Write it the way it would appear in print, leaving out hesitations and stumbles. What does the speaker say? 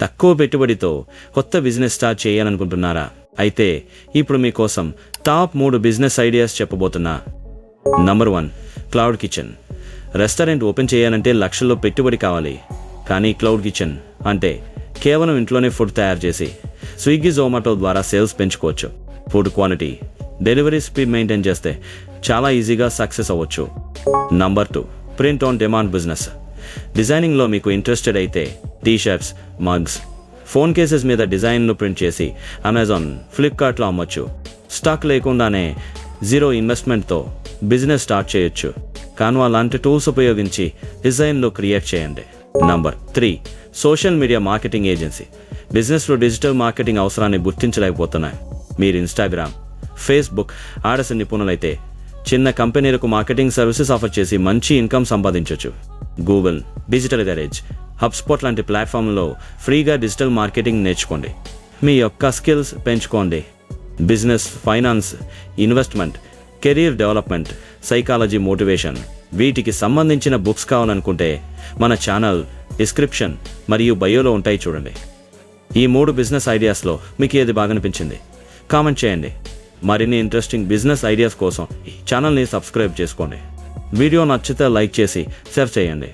తక్కువ పెట్టుబడితో కొత్త బిజినెస్ స్టార్ట్ చేయాలనుకుంటున్నారా? అయితే ఇప్పుడు మీకోసం టాప్ 3 బిజినెస్ ఐడియాస్ చెప్పబోతున్నా. Number 1, cloud kitchen. Restaurant open చేయాలంటే లక్షల్లో పెట్టుబడి కావాలి. కానీ క్లౌడ్ కిచెన్ అంటే కేవలం ఇంట్లోనే ఫుడ్ తయారు చేసి స్విగ్గీ, జొమాటో ద్వారా సేల్స్ పెంచుకోవచ్చు. Food quality, delivery speed maintain చేస్తే చాలా ఈజీగా సక్సెస్ అవ్వచ్చు. Number 2, print on demand business. డిజైనింగ్లో మీకు ఇంట్రెస్టెడ్ అయితే టీ-షర్ట్స్, మగ్స్, ఫోన్ కేసెస్ మీద డిజైన్ను ప్రింట్ చేసి అమెజాన్, ఫ్లిప్కార్ట్లో అమ్మొచ్చు. స్టాక్ లేకుండానే జీరో ఇన్వెస్ట్మెంట్తో బిజినెస్ స్టార్ట్ చేయొచ్చు. కాన్వా లాంటి టూల్స్ ఉపయోగించి డిజైన్లో క్రియేట్ చేయండి. Number 3, social media marketing agency. బిజినెస్లో డిజిటల్ మార్కెటింగ్ అవసరాన్ని గుర్తించలేకపోతున్నాయి. మీరు ఇన్స్టాగ్రామ్, ఫేస్బుక్ ఆడస నిపుణులైతే చిన్న కంపెనీలకు మార్కెటింగ్ సర్వీసెస్ ఆఫర్ చేసి మంచి ఇన్కమ్ సంపాదించవచ్చు. గూగుల్, డిజిటల్ గ్యారేజ్, హబ్స్పాట్ లాంటి ప్లాట్ఫామ్లో ఫ్రీగా డిజిటల్ మార్కెటింగ్ నేర్చుకోండి. మీ యొక్క స్కిల్స్ పెంచుకోండి. Business, finance, investment, career development, psychology, motivation వీటికి సంబంధించిన బుక్స్ కావాలనుకుంటే మన ఛానల్ డిస్క్రిప్షన్ మరియు బయోలో ఉంటాయి చూడండి. ఈ 3 బిజినెస్ ఐడియాస్లో మీకు ఏది బాగా అనిపించింది కామెంట్ చేయండి. మరిన్ని ఇంట్రెస్టింగ్ బిజినెస్ ఐడియాస్ కోసం ఈ ఛానల్ని సబ్స్క్రైబ్ చేసుకోండి. వీడియో నచ్చితే లైక్ చేసి షేర్ చేయండి.